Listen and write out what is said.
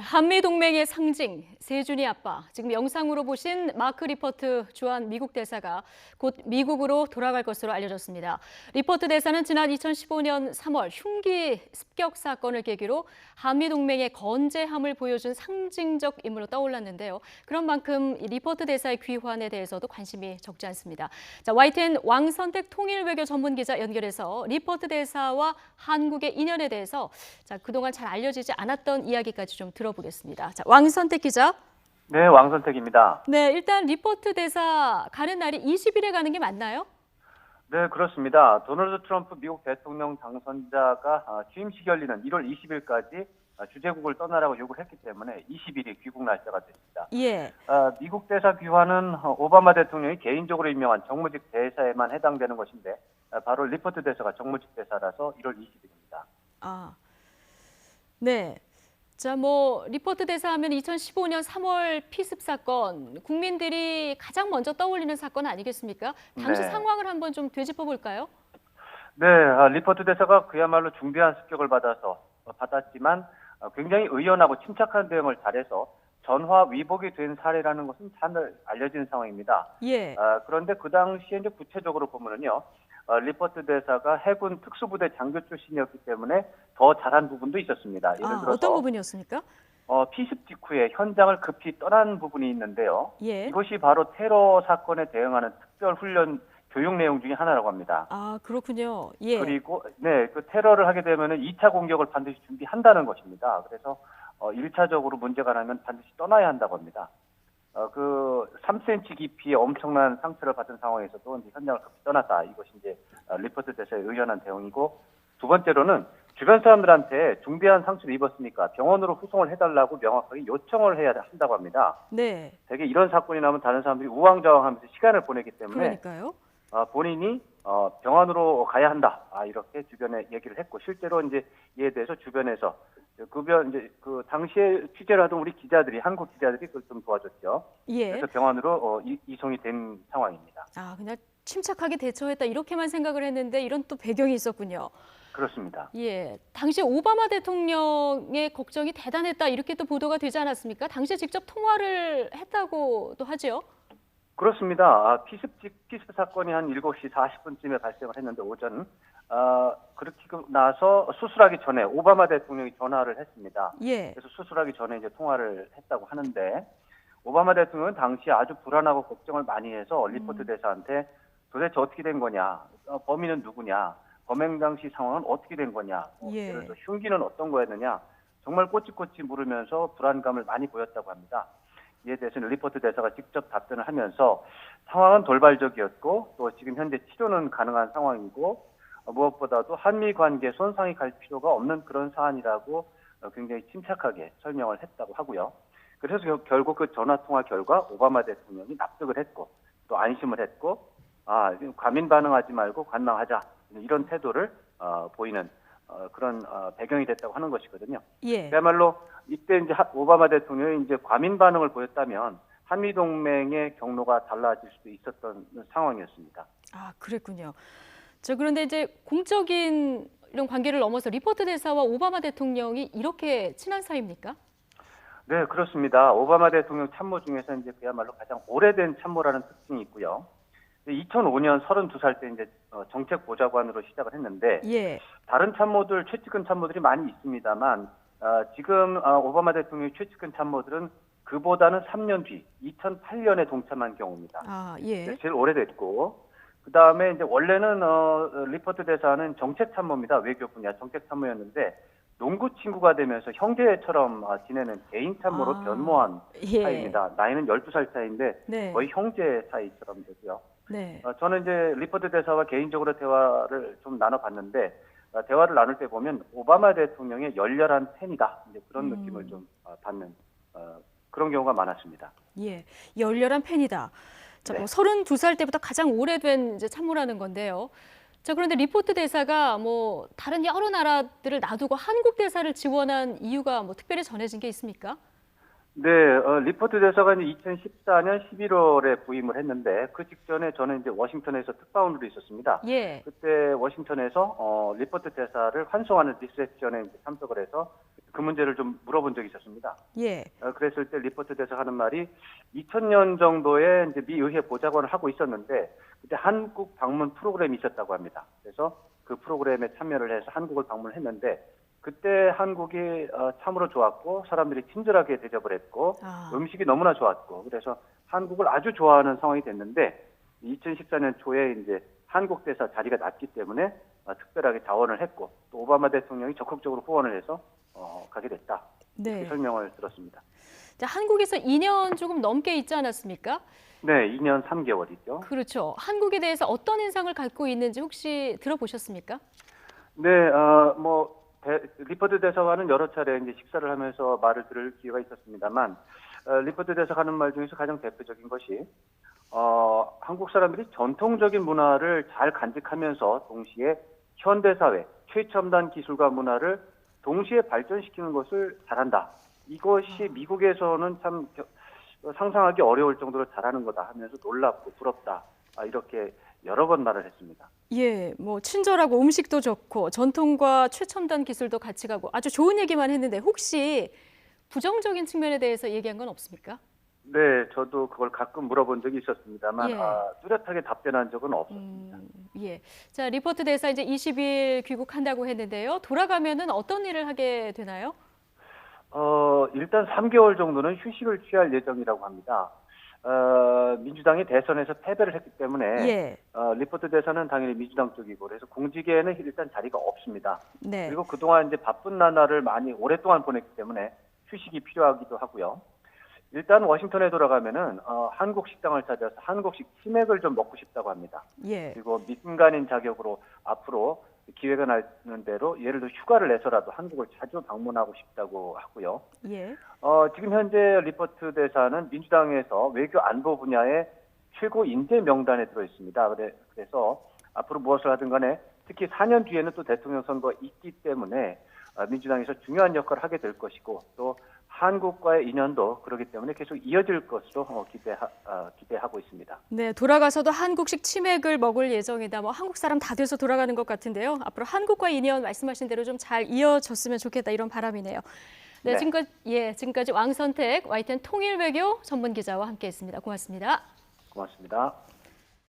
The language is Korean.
한미 동맹의 상징 세준이 아빠, 지금 영상으로 보신 마크 리퍼트 주한 미국 대사가 곧 미국으로 돌아갈 것으로 알려졌습니다. 리퍼트 대사는 지난 2015년 3월 흉기 습격 사건을 계기로 한미 동맹의 건재함을 보여준 상징적 인물로 떠올랐는데요. 그런 만큼 리퍼트 대사의 귀환에 대해서도 관심이 적지 않습니다. 자, YTN 왕선택 통일외교 전문기자 연결해서 리퍼트 대사와 한국의 인연에 대해서 그동안 잘 알려지지 않았던 이야기까지 좀 들어보겠습니다. 자, 왕선택 기자. 네, 왕선택입니다. 네, 일단 리퍼트 대사 가는 날이 20일에 가는 게 맞나요? 네, 그렇습니다. 도널드 트럼프 미국 대통령 당선자가 취임식 열리는 1월 20일까지 주재국을 떠나라고 요구를 했기 때문에 20일이 귀국 날짜가 됐습니다. 예. 미국 대사 귀환은 오바마 대통령이 개인적으로 임명한 정무직 대사에만 해당되는 것인데 바로 리퍼트 대사가 정무직 대사라서 1월 20일입니다. 아, 네. 자, 리퍼트 대사 하면 2015년 3월 피습 사건, 국민들이 가장 먼저 떠올리는 사건 아니겠습니까? 당시 네. 상황을 한번 좀 되짚어 볼까요? 네, 리퍼트 대사가 그야말로 중대한 습격을 받았지만 굉장히 의연하고 침착한 대응을 잘해서 전화 위복이 된 사례라는 것은 잘 알려진 상황입니다. 예. 그런데 그 당시에 이제 구체적으로 보면은요, 리퍼트 대사가 해군 특수부대 장교 출신이었기 때문에 더 잘한 부분도 있었습니다. 예를 들어서 어떤 부분이었습니까? 피습 직후에 현장을 급히 떠난 부분이 있는데요. 예. 이것이 바로 테러 사건에 대응하는 특별 훈련 교육 내용 중에 하나라고 합니다. 아, 그렇군요. 예. 그리고 네, 그 테러를 하게 되면은 2차 공격을 반드시 준비한다는 것입니다. 그래서 1차적으로 문제가 나면 반드시 떠나야 한다고 합니다. 그 3cm 깊이의 엄청난 상처를 받은 상황에서도 이제 현장을 급히 떠났다. 이것이 이제 리퍼트 대사의 의연한 대응이고, 두 번째로는 주변 사람들한테 중대한 상처를 입었으니까 병원으로 후송을 해달라고 명확하게 요청을 해야 한다고 합니다. 네. 되게 이런 사건이 나면 다른 사람들이 우왕좌왕하면서 시간을 보내기 때문에 그러니까요. 본인이 병원으로 가야 한다. 이렇게 주변에 얘기를 했고, 실제로 이제 이에 대해서 주변에서 그 당시에 취재를 하던 우리 기자들이, 한국 기자들이 그걸 좀 도와줬죠. 예. 그래서 병원으로 이송이 된 상황입니다. 그냥 침착하게 대처했다 이렇게만 생각을 했는데 이런 또 배경이 있었군요. 그렇습니다. 예, 당시 오바마 대통령의 걱정이 대단했다 이렇게 또 보도가 되지 않았습니까? 당시에 직접 통화를 했다고도 하죠. 그렇습니다. 피습 사건이 한 7시 40분쯤에 발생을 했는데 오전 그렇게 나서 수술하기 전에 오바마 대통령이 전화를 했습니다. 예. 그래서 수술하기 전에 이제 통화를 했다고 하는데, 오바마 대통령은 당시 아주 불안하고 걱정을 많이 해서 리퍼트 대사한테 도대체 어떻게 된 거냐, 범인은 누구냐, 범행 당시 상황은 어떻게 된 거냐, 예. 예를 들어 흉기는 어떤 거였느냐, 정말 꼬치꼬치 물으면서 불안감을 많이 보였다고 합니다. 이에 대해서는 리퍼트 대사가 직접 답변을 하면서 상황은 돌발적이었고 또 지금 현재 치료는 가능한 상황이고 무엇보다도 한미 관계 손상이 갈 필요가 없는 그런 사안이라고 굉장히 침착하게 설명을 했다고 하고요. 그래서 결국 그 전화통화 결과 오바마 대통령이 납득을 했고 또 안심을 했고, 과민 반응하지 말고 관망하자, 이런 태도를 보이는 그런 배경이 됐다고 하는 것이거든요. 예. 그야말로 이때 이제 오바마 대통령이 이제 과민 반응을 보였다면 한미 동맹의 경로가 달라질 수도 있었던 상황이었습니다. 그랬군요. 그런데 이제 공적인 이런 관계를 넘어서 리퍼트 대사와 오바마 대통령이 이렇게 친한 사이입니까? 네, 그렇습니다. 오바마 대통령 참모 중에서 이제 그야말로 가장 오래된 참모라는 특징이 있고요. 2005년 32살 때 이제 정책 보좌관으로 시작을 했는데, 예. 다른 참모들, 최측근 참모들이 많이 있습니다만 지금 오바마 대통령의 최측근 참모들은 그보다는 3년 뒤 2008년에 동참한 경우입니다. 예. 제일 오래됐고, 그 다음에 이제 원래는 리퍼트 대사는 정책 참모입니다. 외교 분야 정책 참모였는데 농구 친구가 되면서 형제처럼 지내는 개인 참모로 변모한 예. 사이입니다. 나이는 12살 차이인데 네. 거의 형제 사이처럼 되고요. 네. 저는 이제 리퍼트 대사와 개인적으로 대화를 좀 나눠봤는데, 대화를 나눌 때 보면 오바마 대통령의 열렬한 팬이다, 이제 그런 느낌을 좀 받는 그런 경우가 많았습니다. 예, 열렬한 팬이다. 네. 32살 때부터 가장 오래된 이제 참모라는 건데요. 그런데 리퍼트 대사가 다른 여러 나라들을 놔두고 한국 대사를 지원한 이유가 특별히 전해진 게 있습니까? 네, 리퍼트 대사가 이제 2014년 11월에 부임을 했는데, 그 직전에 저는 이제 워싱턴에서 특파원으로 있었습니다. 예. 그때 워싱턴에서 리퍼트 대사를 환송하는 리셉션에 이제 참석을 해서 그 문제를 좀 물어본 적이 있었습니다. 예. 그랬을 때 리포트 대사가 하는 말이 2000년 정도에 이제 미 의회 보좌관을 하고 있었는데 그때 한국 방문 프로그램이 있었다고 합니다. 그래서 그 프로그램에 참여를 해서 한국을 방문했는데 그때 한국이 참으로 좋았고 사람들이 친절하게 대접을 했고 음식이 너무나 좋았고 그래서 한국을 아주 좋아하는 상황이 됐는데 2014년 초에 이제 한국 대사 자리가 났기 때문에 특별하게 자원을 했고 또 오바마 대통령이 적극적으로 후원을 해서 가게 됐다. 네. 이렇게 설명을 들었습니다. 자, 한국에서 2년 조금 넘게 있지 않았습니까? 네, 2년 3개월이죠. 그렇죠. 한국에 대해서 어떤 인상을 갖고 있는지 혹시 들어보셨습니까? 네, 리퍼트 대사와는 여러 차례 이제 식사를 하면서 말을 들을 기회가 있었습니다만, 리퍼트 대사가 하는 말 중에서 가장 대표적인 것이, 한국 사람들이 전통적인 문화를 잘 간직하면서 동시에 현대사회, 최첨단 기술과 문화를 동시에 발전시키는 것을 잘한다. 이것이 미국에서는 참 상상하기 어려울 정도로 잘하는 거다 하면서 놀랍고 부럽다. 이렇게 여러 번 말을 했습니다. 예, 뭐 친절하고 음식도 좋고 전통과 최첨단 기술도 같이 가고 아주 좋은 얘기만 했는데 혹시 부정적인 측면에 대해서 얘기한 건 없습니까? 네, 저도 그걸 가끔 물어본 적이 있었습니다만 예. 뚜렷하게 답변한 적은 없었습니다. 예. 자, 리포트 대사 이제 20일 귀국한다고 했는데요. 돌아가면은 어떤 일을 하게 되나요? 일단 3개월 정도는 휴식을 취할 예정이라고 합니다. 민주당이 대선에서 패배를 했기 때문에 예. 리포트 대사는 당연히 민주당 쪽이고 그래서 공직에는 일단 자리가 없습니다. 네. 그리고 그동안 이제 바쁜 나날을 많이 오랫동안 보냈기 때문에 휴식이 필요하기도 하고요. 일단 워싱턴에 돌아가면은 한국 식당을 찾아서 한국식 치맥을 좀 먹고 싶다고 합니다. 예. 그리고 민간인 자격으로 앞으로 기회가 나는 대로 예를 들어 휴가를 내서라도 한국을 자주 방문하고 싶다고 하고요. 예. 지금 현재 리퍼트 대사는 민주당에서 외교 안보 분야의 최고 인재 명단에 들어 있습니다. 그래서 앞으로 무엇을 하든 간에 특히 4년 뒤에는 또 대통령 선거가 있기 때문에 민주당에서 중요한 역할을 하게 될 것이고 또 한국과의 인연도 그렇기 때문에 계속 이어질 것으로 기대하고 있습니다. 네, 돌아가서도 한국식 치맥을 먹을 예정이다. 뭐 한국 사람 다 돼서 돌아가는 것 같은데요. 앞으로 한국과 인연 말씀하신 대로 좀 잘 이어졌으면 좋겠다 이런 바람이네요. 네, 네. 지금까지 왕선택 YTN 통일외교 전문 기자와 함께했습니다. 고맙습니다. 고맙습니다.